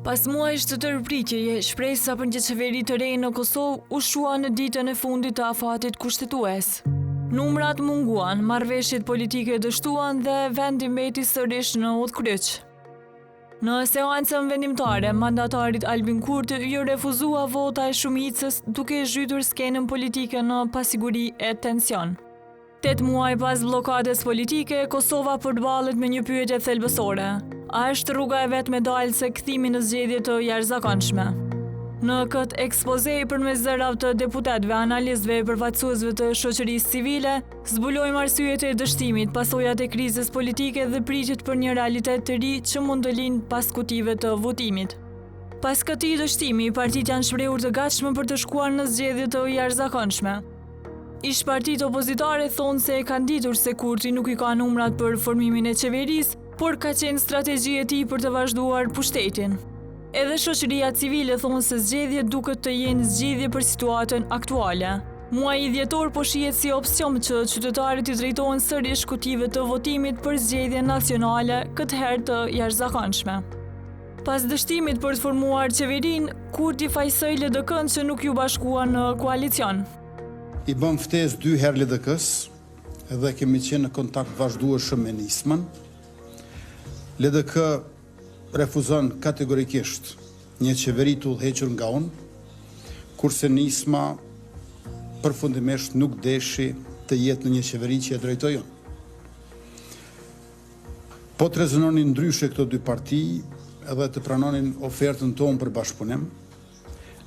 Pas muajsh të tërpritjeje, shpresa për një qeveri të re në Kosovë u shua në ditën e fundit të afatit kushtetues. Numrat munguan, marrëveshjet politike dështuan dhe vendi mbeti sërish në udhkryq. Në seancën vendimtare, mandatarit Albin Kurti ju refuzua vota e shumicës duke zhytur skenën politike në pasiguri e tension. 8 muaj pas blokades politike, Kosova përballet me një pyetje thelbësore. A është rruga e vetë me dalë se kthimi në zgjedhje të jashtëzakonshme? Në këtë ekspoze përmes zërave të deputetëve, analistëve e përfaqësuesve të shoqërisë civile, zbulojmë arsyet e dështimit, pasojat e krizës politike dhe pritjet për një realitet të ri që mund të lind pas kutive të votimit. Pas këtij dështimi, partitë janë shprehur të gatshme për të shkuar në zgjedhje të jashtëzakonshme. Ish partitë opozitare thonë se e kanë ditur se Kurti nuk i ka numrat për formimin e qeverisë, por ka qenë strategji e tij për të vazhduar pushtetin. Edhe shoqëria civile thonë se zgjedhjet duket të jenë zgjidhje për situatën aktuale. Muaji dhjetor po shihet si opsion që qytetarët i drejtohen sërish kutive të votimit për zgjedhje nacionale, këtë herë të jashtëzakonshme. Pas dështimit për të formuar qeverinë, Kurti fajsoi LDK-n që nuk ju bashkua në koalicion. I bëm ftesë 2 herë LDK-s, edhe kemi qenë në kontakt vazhdueshëm me Nismën. LDK refuzon kategorikisht një qeveri të udhëhequr nga unë, kurse Nisma përfundimisht nuk deshi të jetë në një qeveri që e drejtoj unë. Po të rezononin ndryshe këto 2 parti edhe të pranonin ofertën tonë për bashkëpunim,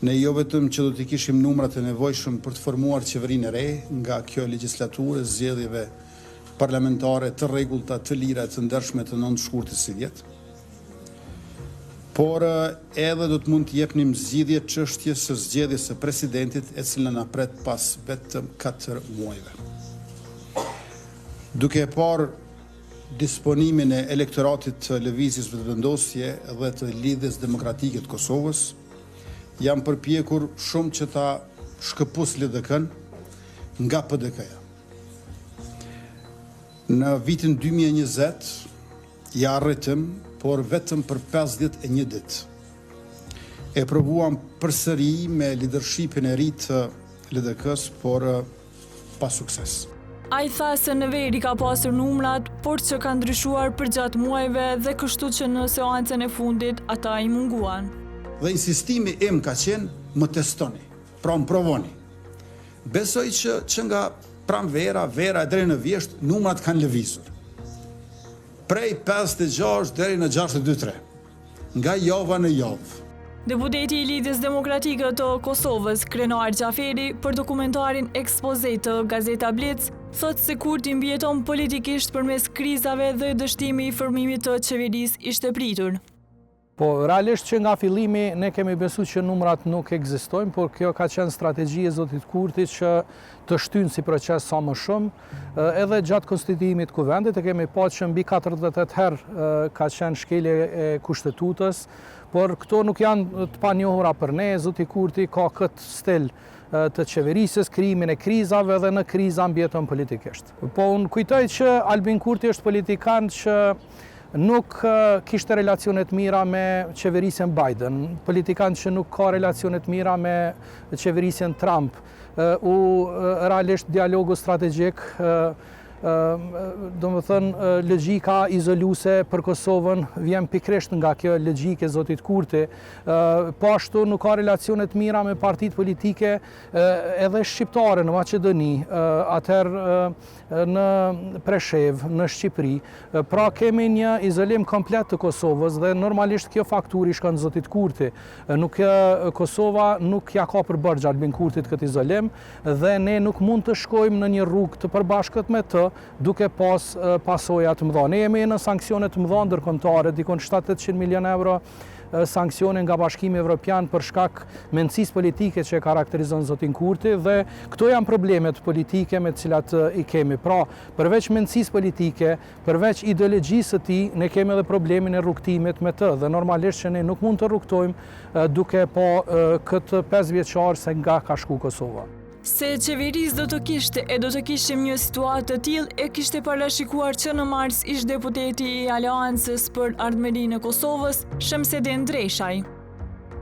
ne jo vetëm që do të kishim numrat e nevojshëm për të formuar qeverinë e re nga kjo legjislaturë, zgjedhjeve parlamentare të rregullta, të lira, të ndershme të 9 shkurtit si vjet, por edhe do të mund të jepnim zgjidhje çështjes së zgjedhjes së presidentit e cila na pret pas vetëm 4 muajve. Duke e parë disponimin e elektoratit të lëvizjes vetëvendosje dhe të lidhjes demokratike të Kosovës, jam përpjekur shumë që ta shkëpus LDK-n nga PDK-ja. Në vitin 2020, ja arritëm, por vetëm për 51 ditë. E provuam përsëri me leadershipin e ri të LDK-s, por pa sukses. Ai tha se në veri ka pasur numrat, por që ka ndryshuar përgjatë muajve dhe kështu që në seancën e fundit ata i munguan. Dhe insistimi im ka qenë më testoni, pra më provoni. Besoj që nga pranvera, vera deri në vjesht, numrat kanë lëvizur. Prej 56 deri në 62-3, nga java në javë. Deputeti i Lidhjes Demokratike të Kosovës, Krenar Gjaferi, për dokumentarin ekspoze të Gazeta Blitz, thotë se Kurti mbijeton politikisht përmes krizave dhe dështimi i formimit të qeverisë ishte pritur. Po, realisht që nga fillimi ne kemi besuar që numrat nuk ekzistojnë, por kjo ka qenë strategji e zotit Kurti që të shtynë si proces sa më shumë, edhe gjatë konstituimit të kuvendit e kemi pasur që mbi 48 herë ka qenë shkelje e kushtetutës, por këto nuk janë të panjohura për ne, zoti Kurti ka këtë stil të qeverisjes, krijimin e krizave dhe në kriza mbijeton politikisht. Po unë kujtoj që Albin Kurti është politikan që nuk kishte relacionet mira me qeverisjen Biden, politikan që nuk ka relacionet mira me qeverisjen Trump, realisht dialogu strategjik, do më thënë, logjika izoluese për Kosovën vjen pikrisht nga kjo logjike e zotit Kurti. Po ashtu nuk ka relacionet mira me partitë politike edhe shqiptare në Maqedoni, atëherë në Preshev, në Shqipëri. Pra kemi një izolim komplet të Kosovës dhe normalisht kjo faktur i shkon zotit Kurti. Kosova nuk ja ka përbërgjë Albin Kurtit këtë izolim dhe ne nuk mund të shkojmë në një rrugë të përbashkët me të duke pas pasoja të mëdha. Ne jemi në sanksionet të mëdha ndërkombëtare, dikon 700 milion euro sanksione nga Bashkimi Evropian për shkak mendësisë politike që e karakterizon zotin Kurti dhe këto janë problemet politike me të cilat i kemi. Pra, përveç mendësisë politike, përveç ideologjisë së tij, ne kemi edhe problemin e rrugtimit me të dhe normalisht që ne nuk mund të rrugtojmë duke pa këtë 5 vjeçar se nga ka shku Kosova. se qeverisë do të kishim një situatë të tillë e kishte parashikuar që në mars ish deputeti i Aleancës për Ardhmërinë e Kosovës, Shamsedin Dreshaj.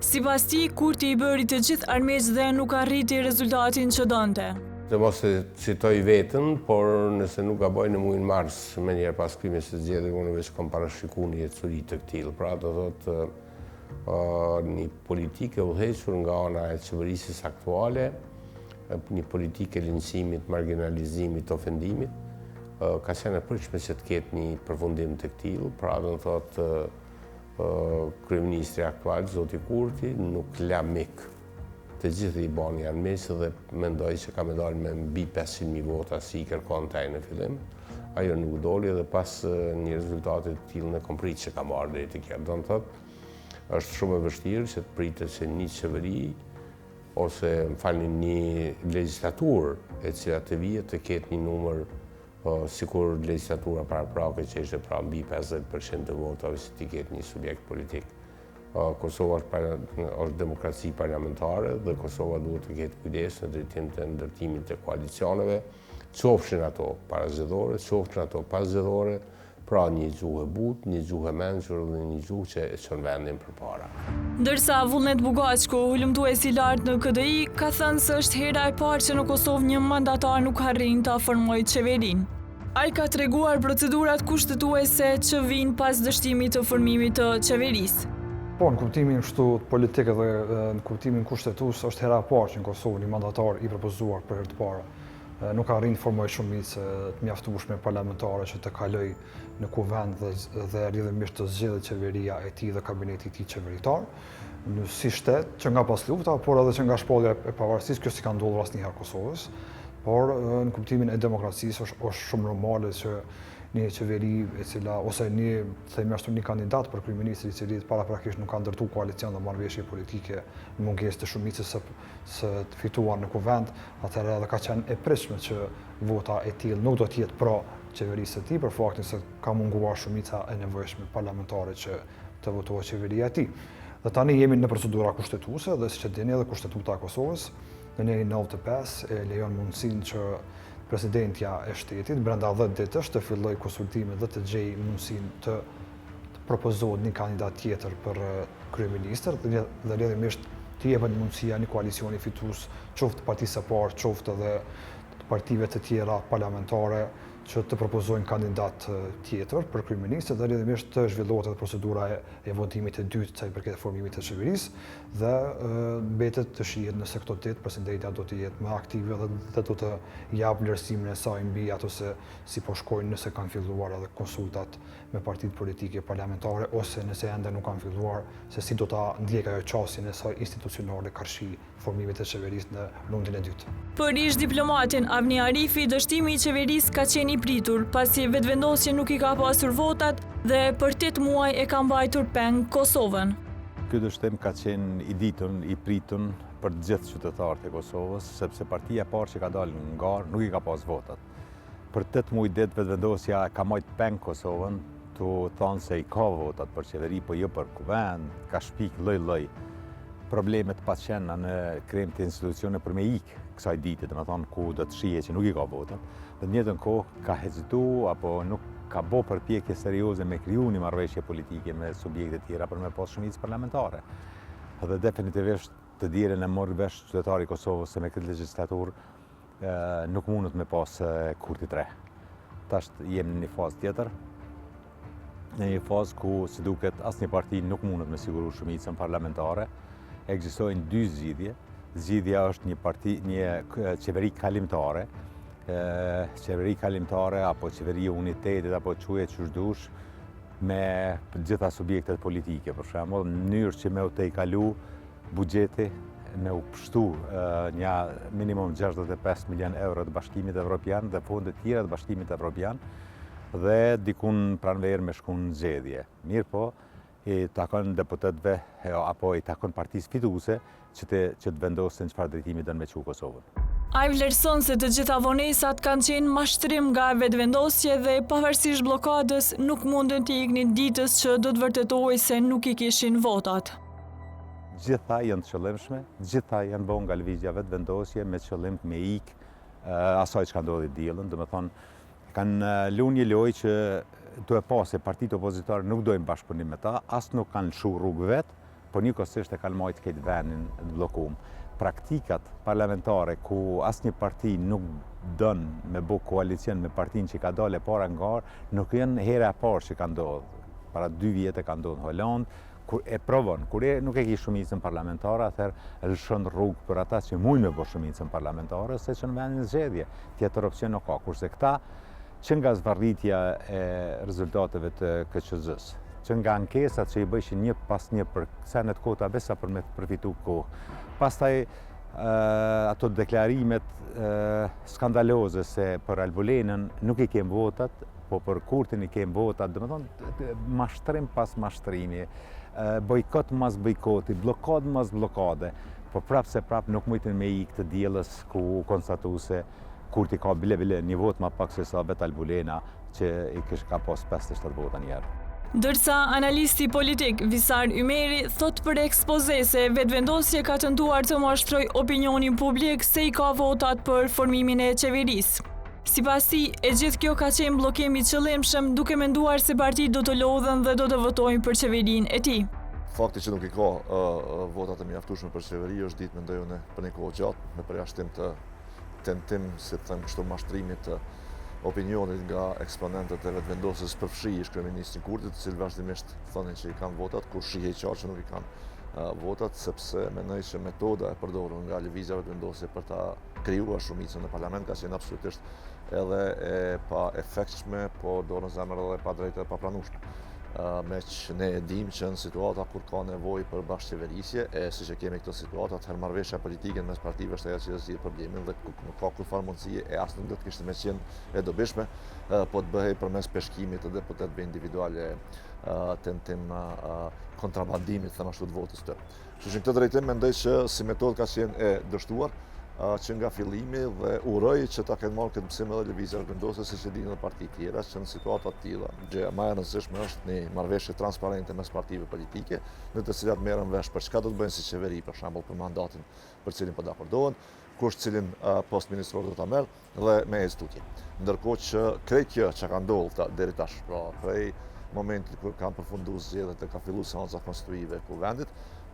Sipas tij, Kurti i bëri të gjithë armiq dhe nuk arriti rezultatin që donte. Dhe mos e citoj vetën, por nëse nuk gaboj në muajin mars, me njerë pas krimit së zgjedhjeve, unë veç kam parashiku një ecuri të këtillë. Pra do thotë një politikë e udhëhequr nga ana e qeverisë aktuale, një politikë e linçimit, marginalizimit, ofendimit, ka qenë e pritshme që të ketë një përfundim të këtillë. Pra do thotë kryeministri aktual, zoti Kurti, nuk la mik. Të gjithë i bani janë mesë dhe mendoj që ka me dalë me mbi 500.000 vota si i kërkon taj në fillim. Ajo nuk doli dhe pas një rezultatit të tillë në komprit që ka marrë dhe i të kjerë. Do në thotë, është shumë e vështirë që të pritet që një qeveri ose një legislaturë e cila të vijet të ketë një numër sikur legislatura paraprake që ishte pra mbi 50% të votave që të ketë një subjekt politik. Kosova është demokraci parlamentare dhe Kosova duhet të ketë kujdes në drejtim të ndërtimit të koalicioneve, qofshin ato parazgjedhore, qofshin ato pasgjedhore, pra një gjuhë e butë, një gjuhë e mençur dhe një gjuhë që e çon vendin përpara. Ndërsa Vullnet Bugaçko, ulëmtuesi i lartë në KDI, ka thënë se është hera e parë që në Kosovë një mandatar nuk arrin ta formojë qeverinë. Ai ka treguar procedurat kushtetuese që vijnë pas dështimit të formimit të qeverisë. Po, në kuptimin kështu politike dhe në kuptimin kushtetues është hera e parë që në Kosovë një mandatar i propozuar për herë të parë nuk arrin të formojë shumicë të mjaftueshme parlamentare që të kaloj në kuvend dhe rrjedhimisht të zgjedhë qeveria e tij dhe kabineti i tij qeveritar, si shtet që nga pas lufta, por edhe që nga shpallja e pavarësisë, kjo si ka ndodhur asnjëherë Kosovës, por në kuptimin e demokracisë është shumë normale që një qeveri e cila, ose një kandidat për kryeministri i cili paraprakisht nuk ka ndërtu koalicion dhe marrëveshje politike në mungesë të shumicës së të fituar në kuvend, atëherë edhe ka qenë e pritshme që vota e tillë nuk do të jetë pro qeverisë së tij për faktin se ka munguar shumica e nevojshme parlamentare që të votojë qeveria e tij. Dhe tani jemi në procedura kushtetuese dhe siç e dini edhe Kushtetuta e Kosovës në Nerin 95 e lejon mundësinë që presidentja e shtetit brenda 10 ditësh të filloj konsultime dhe të gjej mundësinë të propozohet një kandidat tjetër për kryeministër dhe rrjedhimisht të jepet mundësia një koalicioni fitues qoftë partisë së parë, qoftë edhe partive të tjera parlamentare që të propozojnë kandidat tjetër për kryeministër dhe rrjedhimisht të zhvillohet edhe procedura e votimit të dytë sa i përket formimit të qeverisë dhe mbetet të shihet nëse këto ditë presidentja do të jetë më aktive dhe do të jap vlerësimin e saj mbi ato se si po shkojnë nëse kanë filluar edhe konsultat me partitë politike parlamentare ose nëse ende nuk kanë filluar se si do ta ndjek ajo qasjen e saj institucionale karshi formimit të qeverisë në lundin e dytë. Për ish diplomatin Avni Arifi, dështimi i qeverisë ka qenë i pritur, pasi vetëvendosja nuk i ka pasur votat dhe për 8 muaj e ka mbajtur peng Kosovën. Ky dështim ka qenë i ditun, i pritun për të gjithë qytetarët e Kosovës, sepse partia e parë që ka dalë në garë nuk i ka pas votat. Për 8 muaj ditë vetëvendosja ka mbajtur peng Kosovën, të thonë se i ka votat për qeveri, po jo për kuvend, ka shpik lloj-lloj problemet pa qenë në krim të institucione për me ikë kësaj dite, dhe me thonë ku do të shije që nuk i ka votat, dhe në njëjtën kohë ka hezitu apo nuk ka bo përpjekje serioze me kriju një marrëveshje politike me subjekte tjera për me pas shumicë parlamentare. Dhe definitivisht të diren e morë vesh qytetari i Kosovës se me këtë legislatur nuk mundet me pas Kurti 3. Tash jemi në një fazë tjetër, në një fazë ku si duket asnjë parti nuk mundet me siguru shumicën parlamentare. Ekzistojnë 2 zgjidhje. Zgjidhja është një qeveri kalimtare, apo qeveri e unitetit apo quaj çush dush me gjitha subjektet politike, për shembull, në mënyrë që me u tejkalu buxheti, me u pështu një minimum 65 milion euro të Bashkimit Evropian dhe fonde tjera të Bashkimit Evropian dhe dikun pranverë me shkun zgjedhje. Mirë po, i takon deputetëve apo i takon partisë fituese që të vendosin çfarë drejtimi do me çu Kosovën. Ai vlerëson se të gjitha vonesat kanë qenë mashtrim nga vetëvendosje dhe pavarësisht bllokadës nuk mundën të iknin ditës që do të vërtetohej se nuk i kishin votat. gjitha janë të qëllimshme, gjitha janë bënë nga lëvizja vetëvendosje me qëllim me asaj që ka ndodhi diellën, do të thonë kanë lunë një lojë që duhet pa se partitë opozitare nuk dojnë bashkëpunim me ta, as nuk kanë lëshu rrugë vetë, por njëkohësisht e kanë marrë këtë vendin të bllokuar. Praktikat parlamentare ku asnjë parti nuk don me bë koalicion me partinë që ka dalë para ngar, nuk janë hera e parë që ka ndodhur. Para 2 vjet ka ndodhur në Holandë, kur e provon, kur nuk e ki shumicën parlamentare, atëherë lëshon rrugë për ata që mujnë me bë shumicën parlamentare, se që në vendin zgjedhje, tjetër opsion nuk ka, kurse këta që nga zvarritja e rezultateve të KQZ-s, që nga ankesat që i bëjshin një pas një për senet kota besa për me përfitu kohë. Pastaj ato deklarimet skandaloze se për Albulenën nuk i kemë votat, po për Kurtin i kemë votat, dhe me thonë mashtrim pas mashtrimi, bojkot mas bojkoti, blokad mas blokade, po prapë se prapë nuk mujtin me i këtë diellës ku konstatu se Kurti ka bile një vot ma pak se sa vet Albulena që i ka pas 57 vota njerë. Ndërsa analisti politik Visar Ymeri thot për ekspoze se vetëvendosje ka tentuar të mashtroj opinionin publik se i ka votat për formimin e qeverisë. Sipas tij, e gjithë kjo ka qenë bllokim i qëllimshëm duke menduar se partitë do të lodhen dhe do të votojnë për qeverinë e tij. Fakti që nuk i ka votat e mjaftueshme për qeveri është ditë mendoj unë për një kohë gjatë me përjashtim të tentim, si të them kështu, mashtrimit të opinionit nga eksponentët e vetëvendosjes përfshi ish kryeministrin Kurtit, të cilë vazhdimisht thonin që i kanë votat, kur shihej qartë që nuk i kanë votat, sepse mendoj që metoda e përdorur nga lëvizja vetëvendosje për ta krijuar shumicën në parlament ka qenë absolutisht edhe e pa efektshme, po do në zemër edhe pa drejtë e pa pranueshme. Me që ne e dim që në situata kur ka nevojë për bashkëqeverisje, si që kemi këto situata, atëherë marrëveshja politike mes partive është ajo që zgjidh problemin dhe nuk ka kurfar mundësie e as nuk do të kishte më qenë e dobishme, po të bëhej përmes peshkimit të deputetëve individuale tentim kontrabandimit, them ashtu, të votës të. Kështu që në këtë drejtim mendoj që si metodë ka qenë e dështuar që nga fillimi dhe uroj që ta kenë marrë këtë mësim edhe lëvizja vetëvendosje si që dinë edhe partitë tjera, që në situata të tilla, gjëja më e rëndësishme është një marrëveshje transparente mes partive politike, në të cilat merren vesh për çka do të bëjnë si qeveri, për shembull për mandatin për cilin po dakordohen, kush cilin post ministror do ta merr dhe me tutje. Ndërkohë që krejt kjo që ka ndodhur deri tash, pra prej momentit kur kanë përfunduar zgjedhjet e ka filluar seanca konstituive e kuvendit,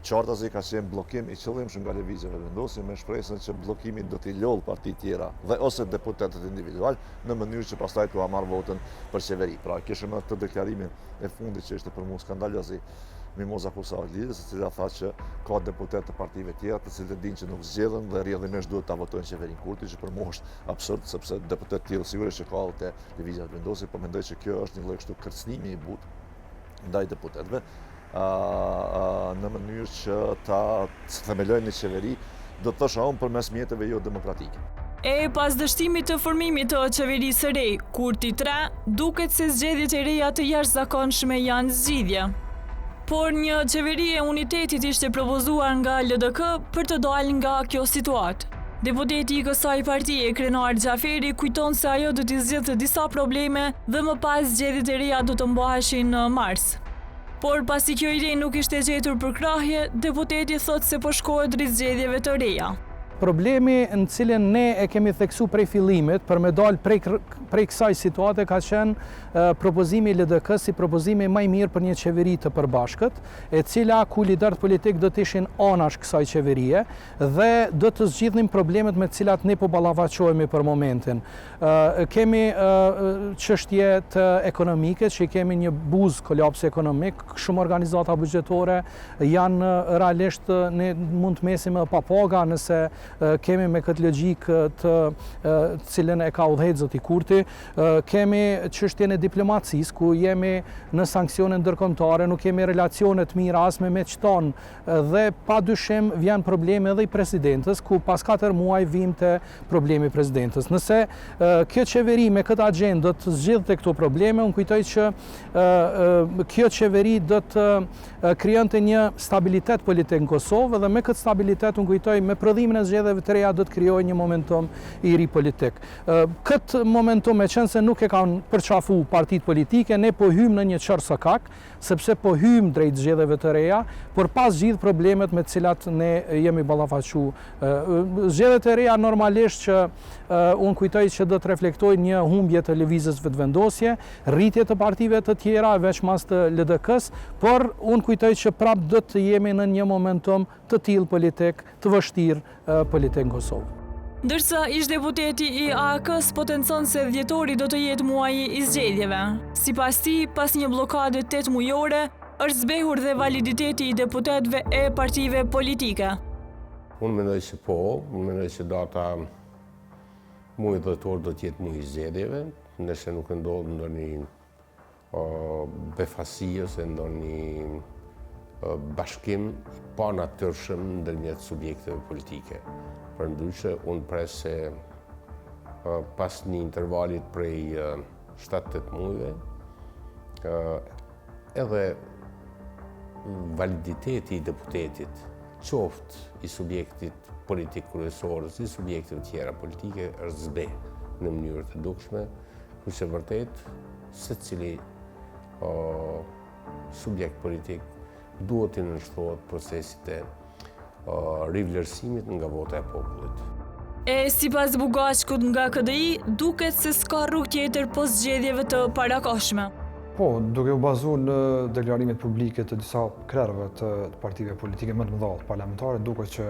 qartazi ka qenë bllokim i qëllimshëm nga lëvizja vetëvendosje me shpresën që bllokimi do t'i lodh partitë tjera dhe ose deputetët individual në mënyrë që pastaj t'u marrë votën për qeveri. Pra kishim atë deklarimin e fundit që ishte për mua skandaloz i Mimoza Kusavlidis, e cila tha që ka deputetë të partive tjera të cilët dinë që nuk zgjedhen dhe rrjedhimisht duhet ta votojnë qeverinë Kurti, që për mua është absurd sepse deputetë tjerë sigurisht që ka te lëvizja vetëvendosje, por mendoj që kjo është një lloj kështu kërcënimi i butë ndaj deputetëve. Në mënyrë që ta themelojnë një qeveri, do të thosha unë përmes mjeteve jo demokratike. E pas dështimit të formimit të qeverisë së re, Kurti 3, duket se zgjedhjet e reja të jashtëzakonshme janë zgjidhje. Por një qeveri e unitetit ishte propozuar nga LDK për të dalë nga kjo situatë. Deputeti i kësaj partie, Krenar Xhaferi, kujton se ajo do t'i zgjidhte disa probleme dhe më pas zgjedhjet e reja do të mbaheshin në mars. Por pasi kjo ide nuk ishte gjetur për krahje, deputeti thot se po shkohet drejt zgjedhjeve të reja. Problemi në cilin ne e kemi theksu prej fillimit për me dalë prej kësaj situate ka qenë propozimi i LDK si propozimi më i mirë për një qeveri të përbashkët, e cila ku liderët politik do të ishin anash kësaj qeverie dhe do të zgjidhnin problemet me të cilat ne po ballafaqohemi për momentin. Kemi çështje të ekonomike, që kemi një buz kolaps ekonomik, shumë organizata buxhetore janë realisht ne mund të mesim pa paga nëse kemi me këtë logjik të cilën e ka udhëhequr zoti Kurti, kemi çështjen e diplomacisë ku jemi në sanksione ndërkombëtare, nuk kemi relacione të mira as me meqton dhe padyshim vjen probleme edhe i presidentës ku pas 4 muaj vim te problemi i presidentës. Nëse kjo qeveri me këtë agjendë do të zgjidhte këto probleme, unë kujtoj që kjo qeveri do të krijonte një stabilitet politik në Kosovë dhe me këtë stabilitet unë kujtoj me prodhimin e zgjedhjeve të reja do të krijojë një momentum i ri politik. Këtë momentum, me qenë se nuk e kanë përqafu partitë politike, ne po hymë në një qërë sokak, sepse po hymë drejt zgjedhjeve të reja, por pas gjithë problemet me të cilat ne jemi ballafaqu. Zgjedhjet e reja normalisht që unë kujtoj që do të reflektojë një humbje të lëvizjes vetëvendosje, rritje të partive të tjera, veçmas të LDK-s, por unë kujtoj që prap do të jemi në një momentum të tillë politik, të vështirë politik në Kosovë. Ndërsa ish deputeti i AK-s potencon se dhjetori do të jetë muaji i zgjedhjeve. Sipas tij, pas një bllokade 8 mujore, është zbehur dhe validiteti i deputetëve e partive politike. Unë mendoj që po, unë mendoj që data muaj dhjetor do të jetë muaji i zgjedhjeve, nëse nuk ndodh ndonjë befasi ose ndonjë bashkim pa natyrshëm ndërmjet subjekteve politike. Përndryshe, unë pres se pas një intervalit prej 7-8 muajve, edhe validiteti i deputetit, qoftë i subjektit politik kryesor, si subjektive tjera politike, është zbeh në mënyrë të dukshme, kurse vërtet secili subjekt politik duhet të nënshtrohet procesit e rivlerësimit nga vota e popullit. E sipas Bugashkut nga KDI, duket se s'ka rrugë tjetër pos zgjedhjeve të parakohshme. Po, duke u bazuar në deklarimet publike të disa krerëve të partive politike më të mëdha parlamentare, duket që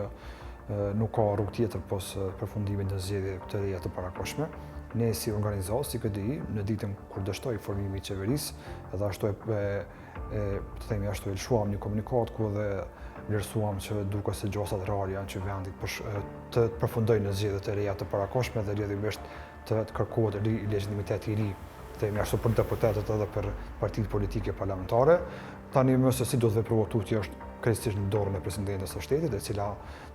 nuk ka rrugë tjetër pos përfundimit në zgjedhje të reja të parakohshme. Ne si organizatë, si KDI, në ditën kur dështoi formimi i qeverisë, edhe ashtu ashtu e lëshuam një komunikat ku dhe vlerësuam që duke se gjosat rare janë që vendit të përfundojnë në zgjedhjet e reja të parakohshme dhe rrjedhimisht të kërkohet legjitimitet i ri themi ashtu për deputetët edhe për partitë politike parlamentare. Tani më se si do të veprohet tutje është krejtësisht në dorën e presidentes së shtetit, e cila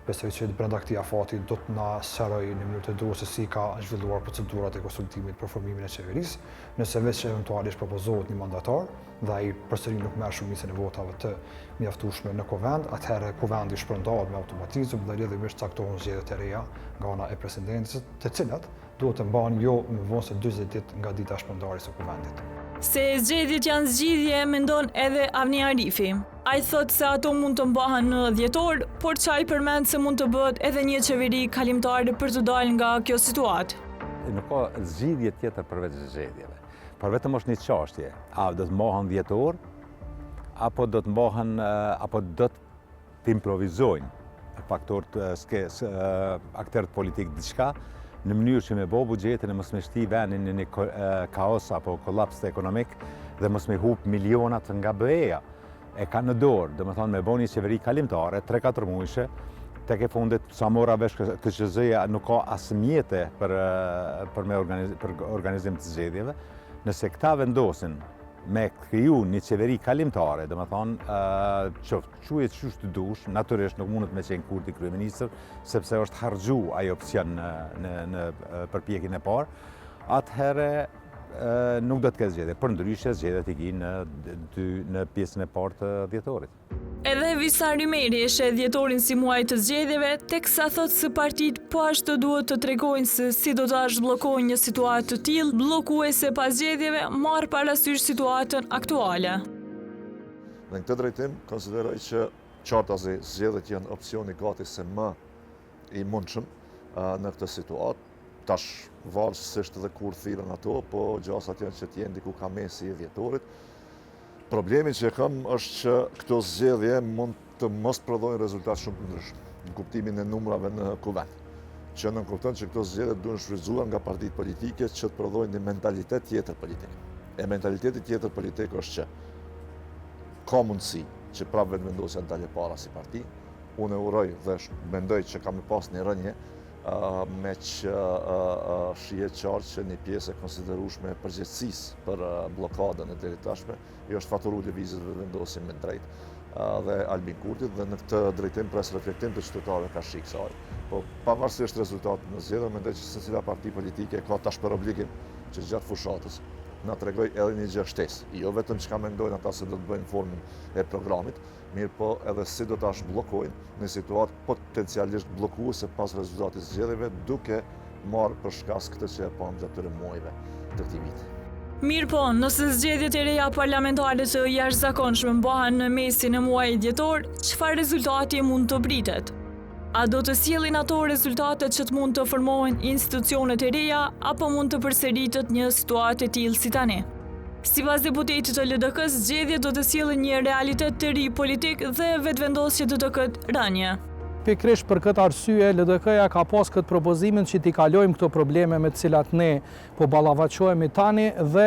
besoj që brenda këtij afati do të na sqarojë në mënyrë të duhur se si ka zhvilluar procedurat e konsultimit për formimin e qeverisë, nëse veç eventualisht propozohet një mandatar dhe ai përsëri nuk merr shumicën e votave të mjaftueshme në Kuvend, atëherë Kuvendi shpërndahet me automatizëm dhe rrjedhimisht caktohen zgjedhjet e reja nga ana e presidentes, të cilat duhet të mbahen jo më vonë se 40 ditë nga dita e shpërndarjes së Kuvendit. Se zgjedhjet janë zgjidhje, mendon edhe Avni Arifi. Ai thotë se ato mund të mbahen në dhjetor, por çai përmend se mund të bëhet edhe një qeveri kalimtare për të dalë nga kjo situatë. Nuk ka zgjidhje tjetër përveç zgjedhjeve. Por vetëm është një çështje, a do të mbahen dhjetor, apo do të mbahen, apo do të improvizojnë faktorët aktorët politik diçka në mënyrë që me bo buxhetin e mos me shti vendin në një kaos apo kollaps ekonomik dhe mos me hup milionat nga BE-ja. E ka në dorë, dhe më thonë me bo një qeveri kalimtare, 3-4 muajshe, tek e fundit sa mora vesh KQZ-ja nuk ka as mjete për organizim të zgjedhjeve. Nëse këta vendosin me kriju një qeveri kalimtare, dhe më thonë, qujet qysh të dush, natyrisht nuk mundet me qenë Kurti kryeministër, sepse është harxhu ai opsion në përpjekjen e parë, atëherë nuk do të ketë zgjedhje. Përndryshe zgjedhjet i ginë në pjesën e parë të dhjetorit. Edhe Visari Meri e sheh dhjetorin si muaj të zgjedhjeve, teksa thotë se partitë po ashtu duhet të tregojnë se si do ta zhbllokojnë një situatë të tillë bllokuese pas zgjedhjeve, marr parasysh situatën aktuale. Në këtë drejtim, konsideroj që qartazi zgjedhjet janë opsioni gati se më i mundshëm në këtë situatë. Tash varësisht edhe kur thirrën ato, po gjasat janë që t'jenë diku ka mesi i dhjetorit. Problemi që kam është që këto zgjedhje mund të mos prodhojnë rezultat shumë të ndryshëm në kuptimin e numrave në Kuvend. Që nënkupton që këto zgjedhje duhen shfrytzuar nga partitë politike që të prodhojnë një mentalitet tjetër politik. E mentaliteti tjetër politik është që ka mundësi që prapë vetëvendosja të dalë para si parti. Unë uroj dhe mendoj që kam pas një rënje me që shihet qartë që një pjesë e konsiderueshme e përgjegjësisë për bllokadën e deri tashme i është faturu lëvizjes dhe vendosim me drejt dhe Albin Kurtit dhe në këtë drejtim pres reflektim të qytetarëve ka shik saj. Po pavarësisht rezultatit në zgjedhje, mendoj që secila parti politike ka tash për obligim që gjatë fushatës na tregoj edhe një gjë shtesë. Jo vetëm çka mendojnë ata se do të bëjnë formën e programit, mirë po edhe si do ta zhbllokojnë në situatë potencialisht bllokuese pas rezultatit të zgjedhjeve, duke marrë për shkas këtë që e pam gjatë këtyre muajve të këtij viti. Mirë po, nëse zgjedhjet e reja parlamentare të jashtëzakonshme mbahen në mesin e muajit dhjetor, çfarë rezultati mund të pritet? A do të sjellin ato rezultatet që të mund të formohen institucionet e reja, apo mund të përsëritet një situatë e tillë si tani? Sipas deputetit të LDK-s, zgjedhjet do të sjellin një realitet të ri politik dhe vetëvendosje do të ketë rënje. Pikërisht për këtë arsye, LDK-ja ka pas këtë propozimin që t'i kalojmë këto probleme me të cilat ne po ballavaçohemi tani dhe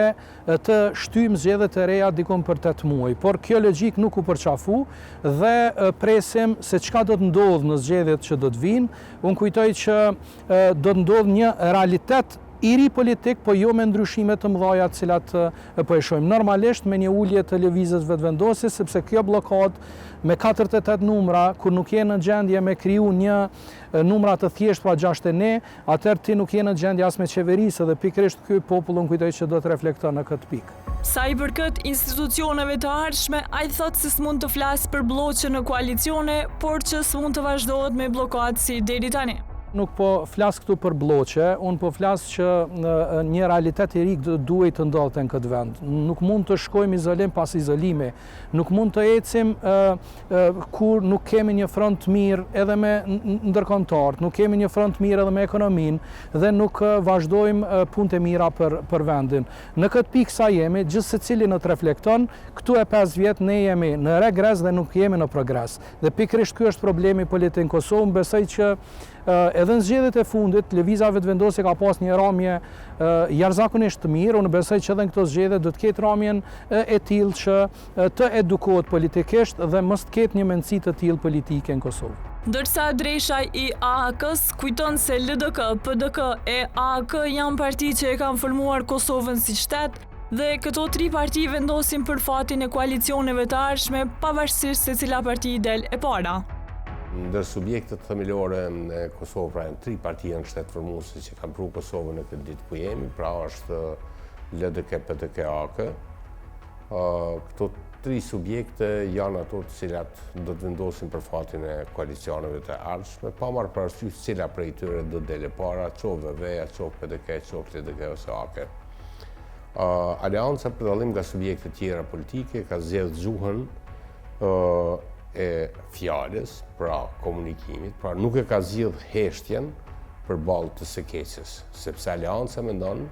të shtyjmë zgjedhjet e reja dikon për 8 muaj. Por kjo logjik nuk u përqafu dhe presim se çka do të ndodhë në zgjedhjet që do të vinë. Unë kujtoj që do të ndodhë një realitet i ri politik, po jo me ndryshime të mëdha të cilat po e shohim normalisht me një ulje të lëvizjes vetëvendosje, sepse kjo blokadë me 48 numra, kur nuk je në gjendje me kriju një numra të thjesht pa 69, atëherë ti nuk je në gjendje as me qeverisë dhe pikërisht ky popull unë kujtoj që do të reflekton në këtë pikë. Sa i përket institucioneve të ardhshme, ai thotë se s'mund të flasë për blloqe në koalicione, por që s'mund të vazhdohet me blokadë si deri tani. Nuk po flas këtu për blloqe, unë po flas që një realitet i ri duhet të ndodhte në këtë vend. Nuk mund të shkojmë izolim pas izolimi, nuk mund të ecim kur nuk kemi një front mirë edhe me ndërkombëtarët, nuk kemi një front mirë edhe me ekonominë dhe nuk vazhdojmë punët e mira për vendin. Në këtë pikë sa jemi, gjithë secili në të reflekton, këtu e 5 vjet ne jemi në regres dhe nuk jemi në progres. Dhe pikërisht ky është problemi politik në Kosovë, besoj që edhe në zgjedhjet e fundit, lëviza vetëvendosje ka pas një ramje jashtëzakonisht të mirë, unë besoj që edhe në këto zgjedhje do të ketë ramjen e tillë që të edukohet politikisht dhe mos të ketë një mendësi të tillë politike në Kosovë. Ndërsa Dreshaj i AAK-s kujton se LDK, PDK e AAK janë parti që e kanë formuar Kosovën si shtet dhe këto 3 parti vendosin për fatin e koalicioneve të ardhshme pavarësisht se cila parti del e para. Ndër subjektet themelore në Kosovë, pra janë 3 parti janë shtetformuese që kanë pru Kosovën në këtë ditë ku jemi, pra është LDK, PDK, AAK. Këto 3 subjekte janë ato të cilat do të vendosin për fatin e koalicioneve të ardhshme, pa marrë parasysh cila prej tyre do të dele para, qoftë VV-ja, qoftë PDK, qoftë LDK ose AAK. Aleanca për dallim nga subjekte tjera politike ka zgjedhur gjuhën e fjalës, pra komunikimit, pra nuk e ka zgjidh heshtjen përballë të së keqes, sepse Aleanca mendon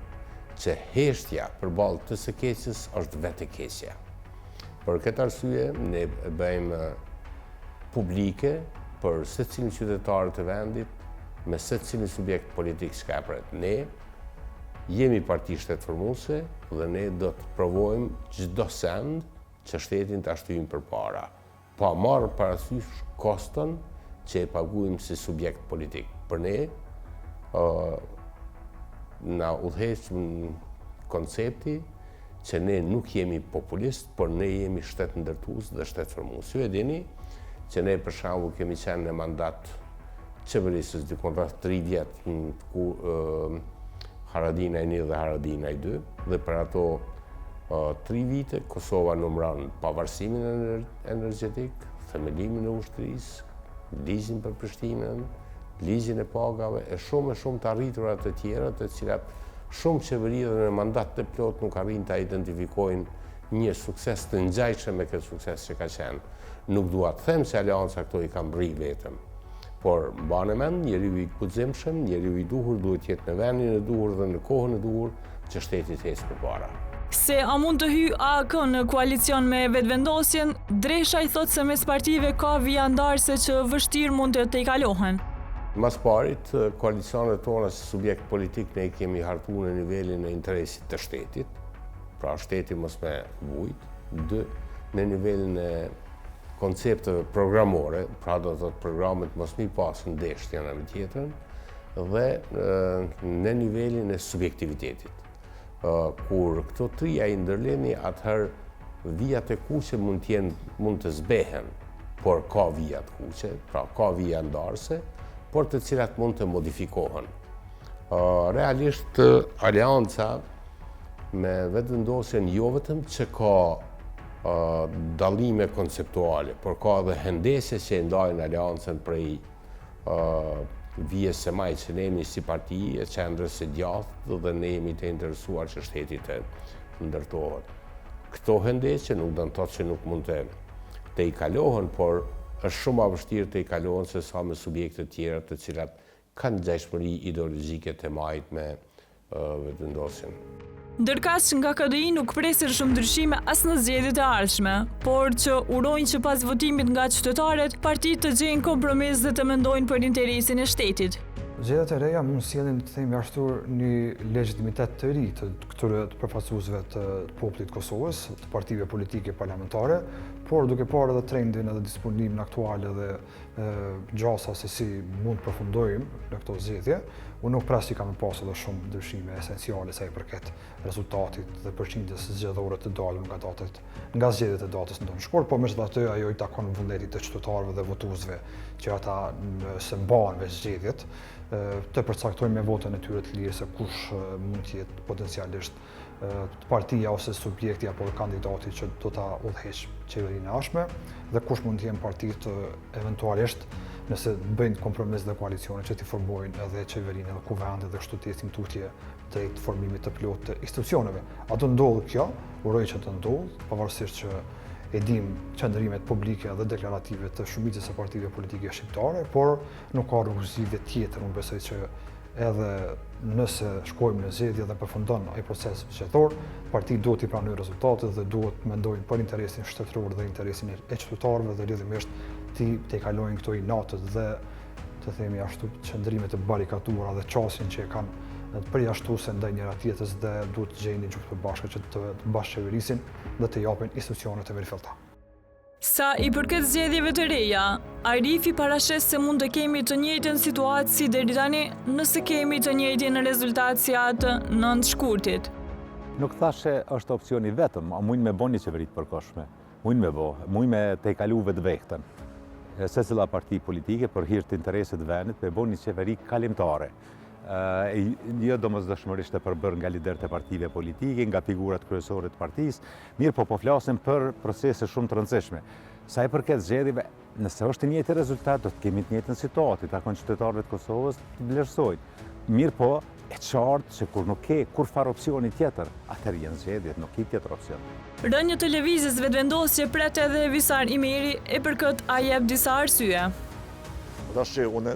që heshtja përballë të së keqes është vetë keqja. Për këtë arsye ne bëjmë publike për secilin qytetar të vendit me secilin subjekt politik që ka pret. Ne jemi parti shtetformuese dhe ne do të provojmë çdo send që shtetin ta shtyjmë përpara, pa marrë parasysh koston që e paguajmë si subjekt politik. Për ne, na udhëheq koncepti që ne nuk jemi populist, por ne jemi shtet ndërtues dhe shtet formues. Ju e dini që ne për shembull kemi qenë në mandat qeverisës dikon rreth 3 vjet ku Haradinaj 1 dhe Haradinaj 2 dhe për ato 3 vite, Kosova numëron pavarësimin energjetik, themelimin e ushtrisë, ligjin për Prishtinën, ligjin e pagave, e shumë të arritura të tjera, të cilat shumë qeveri dhe në mandat të plot nuk arrin të identifikojnë një sukses të ngjajshëm me këtë sukses që ka qenë. Nuk dua të them se Aleanca këto i kanë bri vetëm, por mbani mend, njeriu i guximshëm, njeriu i duhur duhet të jetë në vendin e duhur dhe në kohën e duhur që shteti të ecë përpara. Se a mund të hyjë AAK në koalicion me vetëvendosjen, Dresha i thotë se mes partive ka vijandarse që vështirë mund të i kalohen. Mas parit, koalicionet tona si subjekt politik ne kemi hartuar në nivelin e interesit të shtetit, pra shteti mos me vujt, 2, në nivelin e koncepteve programore, pra do të thotë programet mos mi pasën ndeshje në tjetrën, dhe në nivelin e subjektivitetit. Kur këto 3 i ndërleni, atëherë vijat e kuqe mund të zbehen, por ka vijat kuqe, pra ka vija ndarse, por të cilat mund të modifikohen. Realisht, Aleanca me vetëvendosjen jo vetëm që ka dallime konceptuale, por ka edhe hendesje që e ndajnë aleancën prej vijes së maj që ne jemi si parti e qendrës së gjathë dhe ne jemi të interesuar që shteti të ndërtohet. Këto hendesje nuk do të thotë që nuk mund të i kalohen, por është shumë më vështirë të i kalohen se sa me subjekte tjera të cilat kanë ngjashmëri ideologjike të majt me vetëvendosjen. Ndërkas që nga KDI nuk presin shumë ndryshime as në zgjedhjet e ardhshme, por që urojnë që pas votimit nga qytetarët, partitë të gjejnë kompromis dhe të mendojnë për interesin e shtetit. Zgjedhjet e reja mund sjellin të themi ashtur një legjitimitet të ri të këtyre të përfaqësuesve të popullit të Kosovës, të partive politike parlamentare, por duke parë edhe trendin edhe disponimin aktual edhe gjasa se si mund të përfundojmë në këto zgjedhje, unë nuk pres që ka me pas edhe shumë ndryshime esenciale sa i përket rezultatit dhe përqindjes zgjedhore të dalëm nga zgjedhjet e datës në nënshkor, por megjithatë ajo i takon vullnetit të qytetarëve dhe votuesve që ata se mbahen veç zgjedhjet, të përcaktojnë me votën e tyre të lirë se kush mund të jetë potencialisht partia ose subjekti apo kandidati që do ta udhëheqë qeverinë e ardhshme dhe kush mund të jenë partitë eventualisht nëse bëjnë kompromis dhe koalicione që t'i formojnë edhe qeverinë edhe kuvende dhe kështu të jetim tutje drejt formimit të plotë të institucioneve. A do ndodhë kjo, uroj që të ndodhë, pavarësisht që e dim qëndrimet publike dhe deklarative të shumicës së partive politike shqiptare, por nuk ka rrugëzidhje tjetër, unë besoj që edhe nëse shkojmë në zgjedhje dhe përfundon ai proces zgjedhor, partitë duhet i pranojnë rezultatet dhe duhet mendojnë për interesin shtetëror dhe interesin e qytetarëve dhe lidhëmisht të kalojnë këto inatët dhe të themi ashtu qëndrimet të barikatura dhe qasin që e kanë përjashtuese ndaj njëra tjetrës dhe duhet të gjejnë një gjuktë përbashkët që të bashkëqeverisin dhe të japin institucionet e verifillta. Sa i përket zgjedhjeve të reja, Arifi parashes se mund të kemi të njëjtën situatë si deri tani nëse kemi të njëjtin rezultat si atë në nënshkurtit. Nuk thashe është opcioni vetëm, a mujnë me bo një qeveri të përkohshme, mujnë me te kalu vetvektën. Secila parti politike për hir të interesit vendit me bo një qeveri kalimtare. Jo domosdoshmërisht e përbër nga liderët e partive politike, nga figurat kryesore të partisë, mirë po flasim për procese shumë të rëndësishme. Sa i përket zgjedhjeve, nëse është i njëjti rezultat, do të kemi të njëjtën situatë, takon qytetarëve të Kosovës të vlerësojnë. Mirë po, e qartë që kur nuk ke kur farë opcioni tjetër, atëherë janë zgjedhjet, nuk ke tjetër opcion. Rënja televizës vetëvendosje pret edhe Visar Imeri e për këtë a jep disa arsye. Tash që unë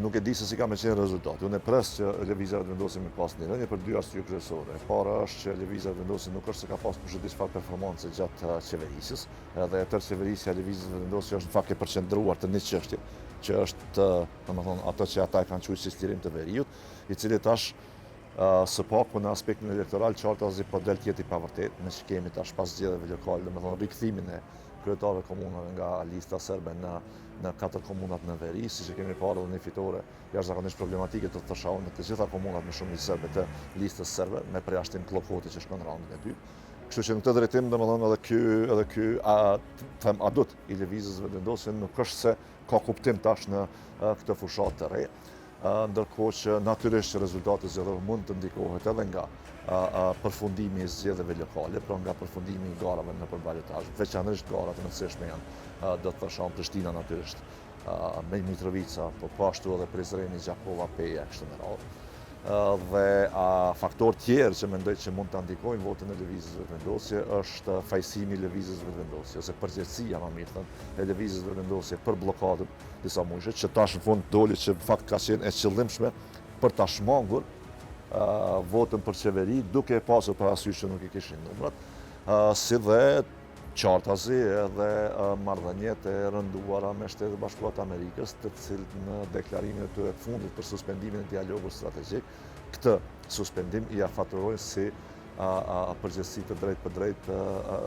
nuk e di se si ka me qenë rezultati. Unë e pres që lëvizja vetëvendosje me pas një rënje për dy arsye kryesore. E para është që lëvizja vetëvendosje nuk është se ka pas për çfarë performance gjatë qeverisjes, edhe tërë qeverisja e lëvizjes vetëvendosje është në fakt e përqendruar të një çështje, që është, domethënë, ato që ata e kanë quajtur si stirim të veriut, i cili tash së paku në aspektin elektoral qartazi po del tjetër i pavërtet, me që kemi tash pas zgjedhjeve lokale, domethënë rikthimin e kryetarëve komunave nga lista serbe në 4 komunat në veri, si që kemi parë dhe një fitore jashtëzakonisht problematike të thëshaun në të gjitha komunat me shumicë serbe të listës serbe, me përjashtim Klokoti që shkon raundin e dytë. Kështu që në këtë drejtim, domethënë edhe ky adut i lëvizjes vetëvendosje nuk është se ka kuptim tash në këtë fushat të re, ndërkohë që natyrisht rezultati zgjedhor mund të ndikohet edhe nga përfundimi i zgjedhjeve lokale, pra nga përfundimi i garave në përballotazh, veçanërisht garat e rëndësishme janë do të thashëm Prishtina natyrisht, me Mitrovica, po ashtu edhe Prizreni, Gjakova, Peja, kështu me radhë. Dhe faktor tjerë që mendoj që mund të ndikojnë votën e lëvizjes vetëvendosje është fajsimi i lëvizjes vetëvendosje, ose përgjegjësia më mirë thënë e lëvizjes vetëvendosje për bllokadën disa muajsh, që tash në fund doli që fakt ka qenë e qëllimshme për ta shmangur votën për qeveri, duke pasur parasysh që nuk i kishin numrat, si dhe qartazi edhe marrëdhëniet e rënduara me Shtetet Bashkuara të Amerikës, të cilët në deklarimin e tyre të fundit për suspendimin e dialogut strategjik, këtë suspendim i afaturojnë si përgjegjësi të drejt për drejt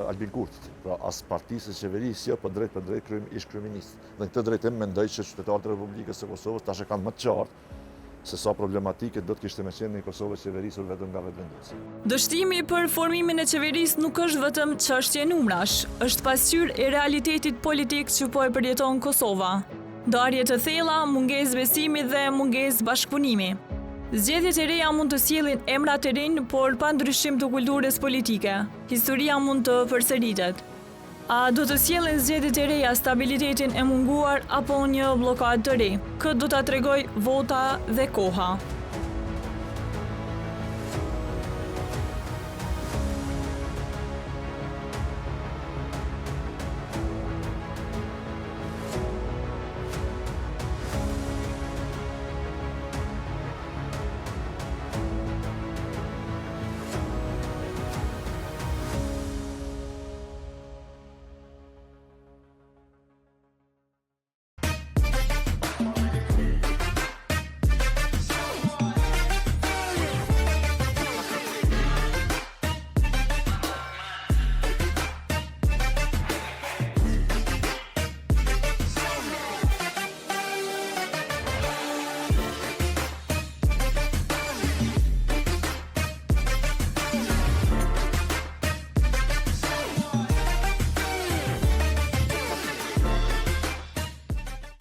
Albin Kurtit, pra as partisë së qeverisë, jo për drejt ish kryeminist. Në këtë drejtim mendoj që qytetarët e Republikës së Kosovës tash e kanë më të qartë se sa problematike do të kishte me qenë në Kosovë qeverisur vetëm nga vetëvendosja. Dështimi për formimin e qeverisë nuk është vetëm çështje numrash, është pasqyrë e realitetit politik që po e përjeton Kosova. Ndarje të thella, mungesë besimi dhe mungesë bashkëpunimi. Zgjedhjet e reja mund të sjellin emra të rinj, por pa ndryshim të kulturës politike. Historia mund të përsëritet. A do të sjellin zgjedhjet e reja stabilitetin e munguar apo një bllokadë të re? Këtë do ta tregoj vota dhe koha.